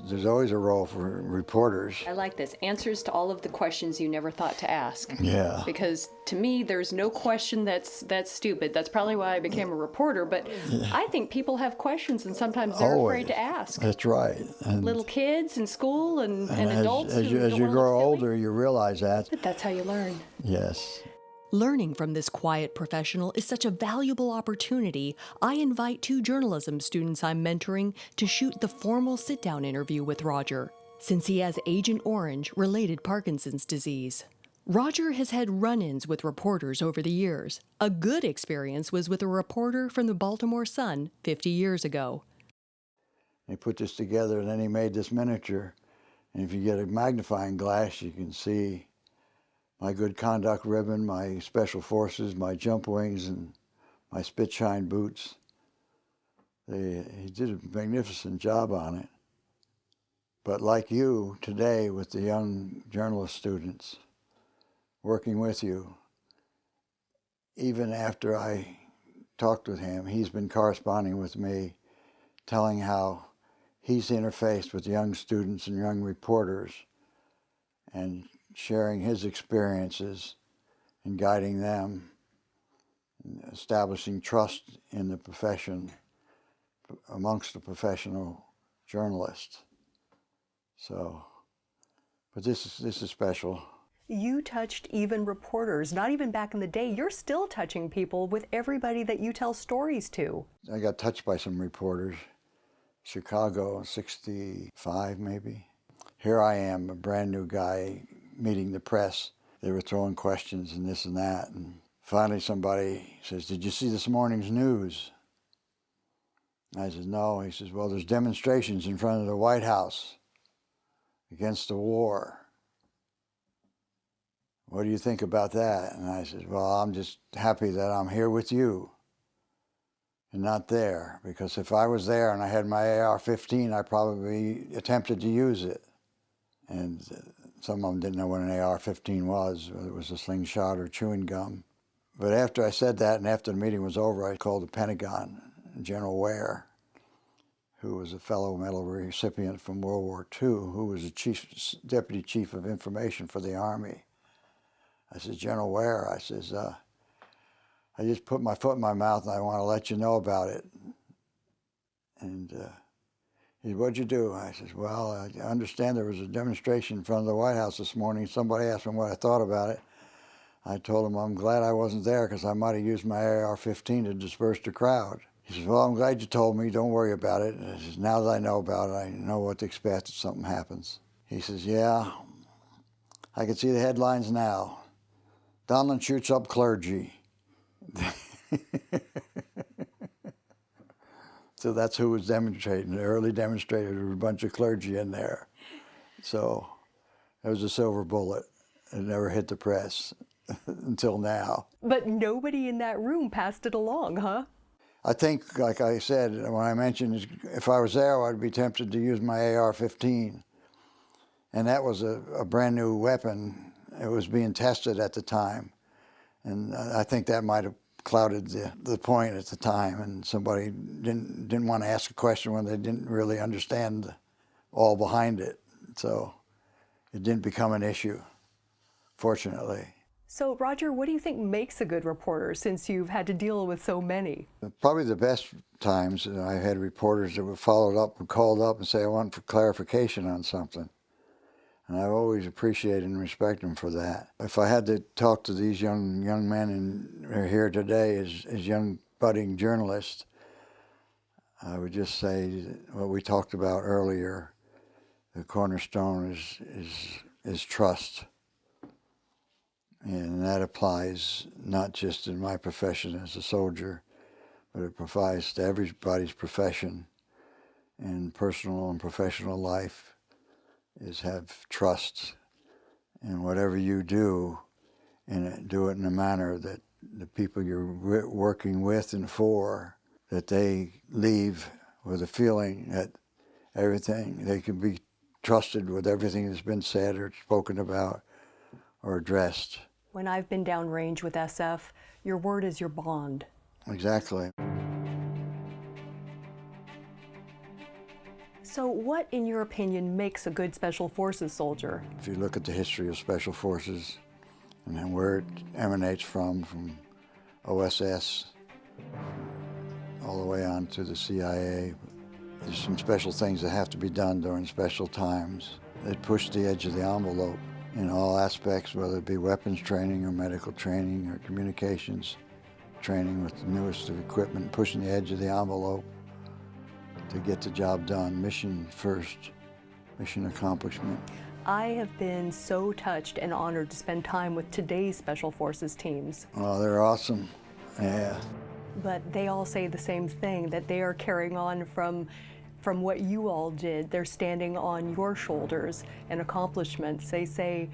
there's always a role for reporters. I like this. Answers to all of the questions you never thought to ask. Yeah. Because to me, there's no question that's stupid. That's probably why I became a reporter. But yeah. I think people have questions, and sometimes they're afraid to ask. That's right. And little kids in school and adults. As you grow older, you realize that. But that's how you learn. Yes. Learning from this quiet professional is such a valuable opportunity. I invite 2 journalism students I'm mentoring to shoot the formal sit-down interview with Roger, since he has Agent Orange-related Parkinson's disease. Roger has had run-ins with reporters over the years. A good experience was with a reporter from the Baltimore Sun 50 years ago. He put this together, and then he made this miniature. And if you get a magnifying glass, you can see my good conduct ribbon, my special forces, my jump wings, and my spit shine boots. He did a magnificent job on it. But like you today with the young journalist students working with you, even after I talked with him, he's been corresponding with me, telling how he's interfaced with young students and young reporters and sharing his experiences and guiding them, and establishing trust in the profession amongst the professional journalists. So, but this is special. You touched even reporters, not even back in the day. You're still touching people with everybody that you tell stories to. I got touched by some reporters. Chicago, 65 maybe. Here I am, a brand new guy, meeting the press. They were throwing questions and this and that. And finally somebody says, "Did you see this morning's news?" I said, "No." He says, "Well, there's demonstrations in front of the White House against the war. What do you think about that?" And I said, "Well, I'm just happy that I'm here with you and not there, because if I was there and I had my AR-15, I probably attempted to use it." And some of them didn't know what an AR-15 was, whether it was a slingshot or chewing gum. But after I said that and after the meeting was over, I called the Pentagon, General Ware, who was a fellow medal recipient from World War II, who was the Deputy Chief of Information for the Army. I said, "General Ware," I says, "I just put my foot in my mouth and I want to let you know about it." And he said, "What'd you do?" I says, "Well, I understand there was a demonstration in front of the White House this morning. Somebody asked me what I thought about it. I told him I'm glad I wasn't there because I might have used my AR-15 to disperse the crowd." He says, "Well, I'm glad you told me. Don't worry about it." And I says, "Now that I know about it, I know what to expect if something happens." He says, "Yeah, I can see the headlines now. Donlon shoots up clergy." So that's who was demonstrating. The early demonstrators were a bunch of clergy in there. So it was a silver bullet. It never hit the press until now. But nobody in that room passed it along, huh? I think, like I said, when I mentioned if I was there, I'd be tempted to use my AR-15. And that was a brand new weapon. It was being tested at the time. And I think that might have clouded the point at the time, and somebody didn't want to ask a question when they didn't really understand all behind it. So it didn't become an issue, fortunately. So, Roger, what do you think makes a good reporter, since you've had to deal with so many? Probably the best times I had reporters that were followed up and called up and say, "I want clarification on something." And I've always appreciated and respected them for that. If I had to talk to these young men and are here today as young budding journalists, I would just say what we talked about earlier. The cornerstone is trust. And that applies not just in my profession as a soldier, but it applies to everybody's profession in personal and professional life, is have trust in whatever you do, and do it in a manner that the people you're working with and for, that they leave with a feeling that they can be trusted with everything that's been said or spoken about or addressed. When I've been downrange with SF, your word is your bond. Exactly. So what, in your opinion, makes a good Special Forces soldier? If you look at the history of Special Forces and then where it emanates from OSS all the way on to the CIA, there's some special things that have to be done during special times that push the edge of the envelope in all aspects, whether it be weapons training or medical training or communications training with the newest of equipment, pushing the edge of the envelope to get the job done. Mission first, mission accomplishment. I have been so touched and honored to spend time with today's Special Forces teams. Oh, they're awesome. Yeah. But they all say the same thing, that they are carrying on from what you all did. They're standing on your shoulders and accomplishments. They say,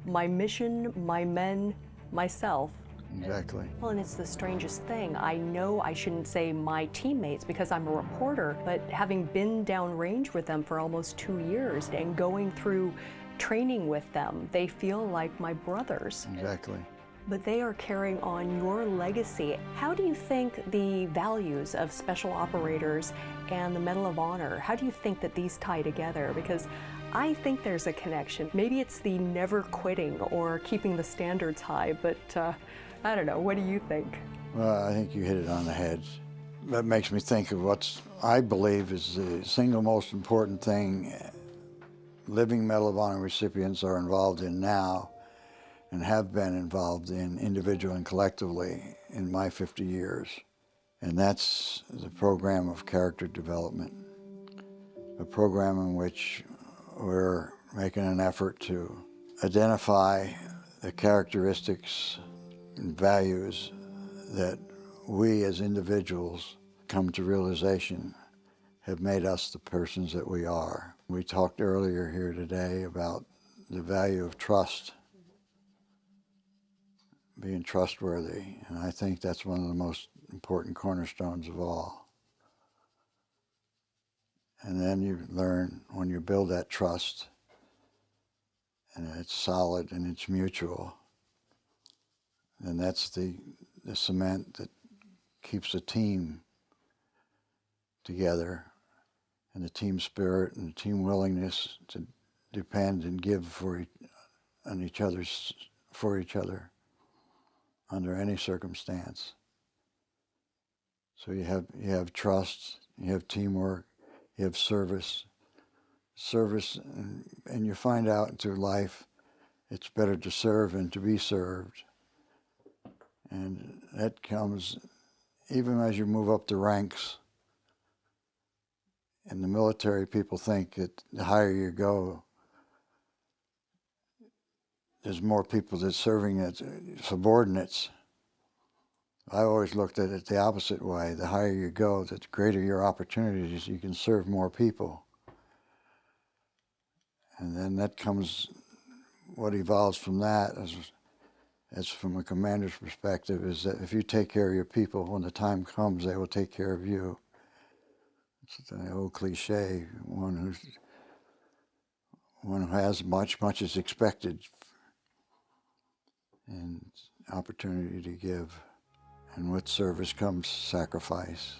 my mission, my men, myself. Exactly. Well, and it's the strangest thing. I know I shouldn't say my teammates because I'm a reporter, but having been downrange with them for almost 2 years and going through training with them, they feel like my brothers. Exactly. But they are carrying on your legacy. How do you think the values of special operators and the Medal of Honor, how do you think that these tie together? Because I think there's a connection. Maybe it's the never quitting or keeping the standards high, but I don't know. What do you think? Well, I think you hit it on the head. That makes me think of what I believe is the single most important thing living Medal of Honor recipients are involved in now and have been involved in individually and collectively in my 50 years. And that's the program of character development, a program in which we're making an effort to identify the characteristics and values that we as individuals come to realization have made us the persons that we are. We talked earlier here today about the value of trust, being trustworthy, and I think that's one of the most important cornerstones of all. And then you learn, when you build that trust, and it's solid and it's mutual, then that's the cement that keeps a team together, and the team spirit and the team willingness to depend and give for each other under any circumstance. So you have trust, you have teamwork, you have service, and you find out through life it's better to serve than to be served. And that comes even as you move up the ranks. In the military, people think that the higher you go, there's more people that's serving as subordinates. I always looked at it the opposite way. The higher you go, the greater your opportunities. You can serve more people. And then that comes, what evolves from that, as from a commander's perspective, is that if you take care of your people, when the time comes, they will take care of you. It's the old cliche, one who has much is expected, and opportunity to give. And with service comes sacrifice.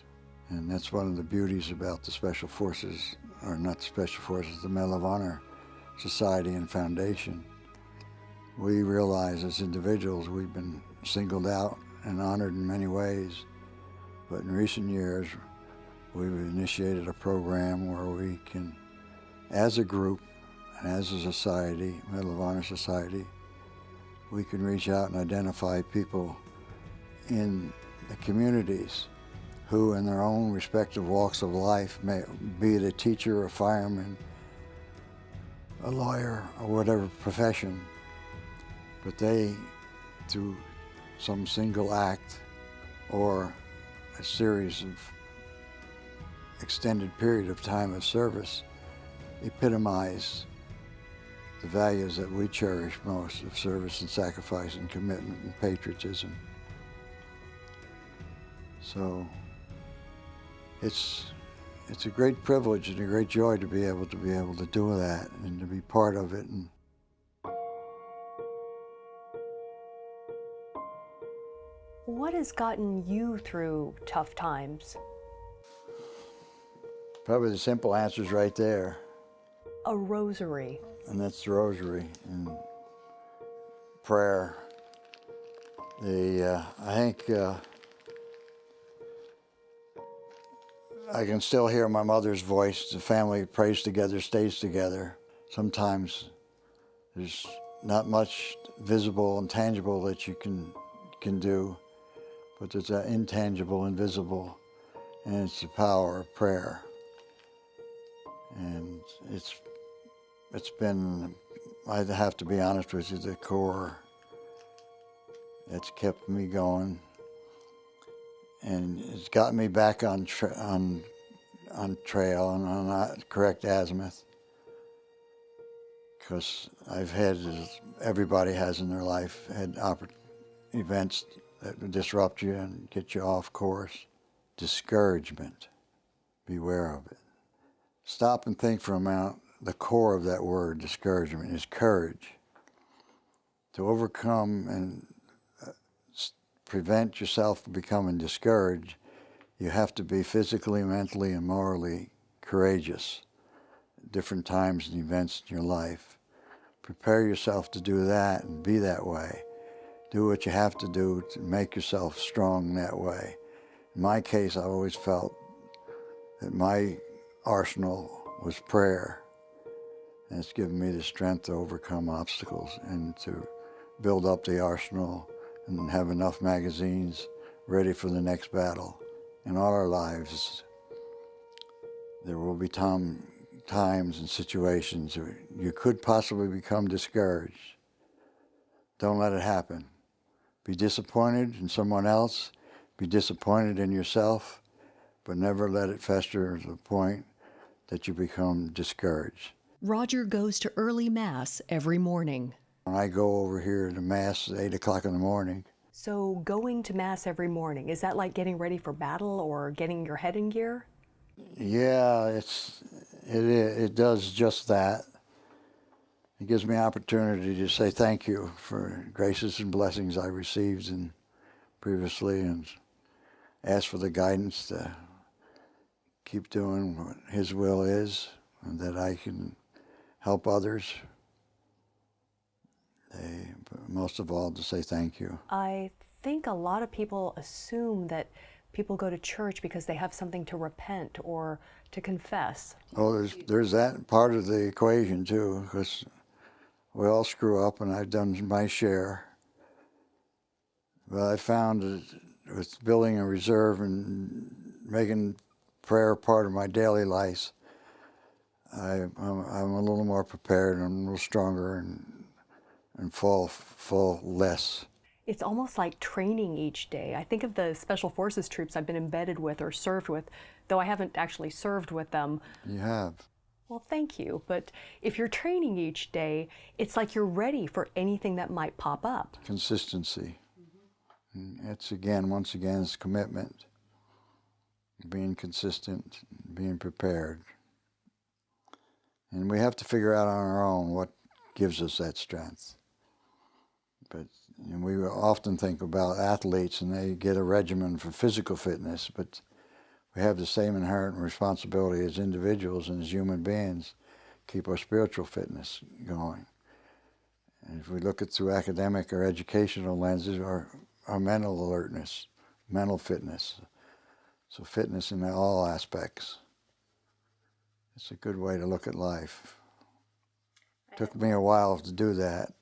And that's one of the beauties about the Special Forces, or not the Special Forces, the Medal of Honor Society and Foundation. We realize as individuals we've been singled out and honored in many ways, but in recent years we've initiated a program where we can, as a group and as a society, Medal of Honor Society, we can reach out and identify people in the communities who in their own respective walks of life, be it a teacher, a fireman, a lawyer, or whatever profession, but they, through some single act or a series of extended period of time of service, epitomize the values that we cherish most of service and sacrifice and commitment and patriotism. So it's a great privilege and a great joy to be able to do that and to be part of it. And what has gotten you through tough times? Probably the simple answer's right there, A rosary. and that's the rosary and prayer. I think I can still hear my mother's voice. The family prays together, stays together. Sometimes there's not much visible and tangible that you can do, but there's that intangible and visible, and it's the power of prayer. And it's been, I have to be honest with you, the core that's kept me going, and it's gotten me back on trail and on that correct azimuth. Because I've had, as everybody has in their life, had events that would disrupt you and get you off course. Discouragement, beware of it. Stop and think for a moment. The core of that word, discouragement, is courage. To overcome and prevent yourself from becoming discouraged, you have to be physically, mentally, and morally courageous at different times and events in your life. Prepare yourself to do that and be that way. Do what you have to do to make yourself strong that way. In my case, I always felt that my arsenal was prayer. And it's given me the strength to overcome obstacles and to build up the arsenal and have enough magazines ready for the next battle. In all our lives, there will be times and situations where you could possibly become discouraged. Don't let it happen. Be disappointed in someone else, be disappointed in yourself, but never let it fester to the point that you become discouraged. Roger goes to early Mass every morning. When I go over here to Mass at 8 o'clock in the morning, So going to Mass every morning, is that like getting ready for battle or getting your head in gear? yeah, it does just that. It gives me opportunity to say thank you for graces and blessings I received previously, and ask for the guidance to keep doing what His will is, and that I can help others. But most of all, to say thank you. I think a lot of people assume that people go to church because they have something to repent or to confess. Oh, there's that part of the equation too, because we all screw up, and I've done my share. But I found that with building a reserve and making prayer part of my daily life, I'm a little more prepared, and I'm a little stronger, and fall less. It's almost like training each day. I think of the Special Forces troops I've been embedded with or served with, though I haven't actually served with them. You have. Well, thank you. But if you're training each day, it's like you're ready for anything that might pop up. Consistency. It's once again, it's commitment. Being consistent, being prepared. And we have to figure out on our own what gives us that strength. But we often think about athletes, and they get a regimen for physical fitness, but we have the same inherent responsibility as individuals and as human beings, keep our spiritual fitness going. And if we look at through academic or educational lenses, our mental alertness, mental fitness. So fitness in all aspects. It's a good way to look at life. Took me a while to do that.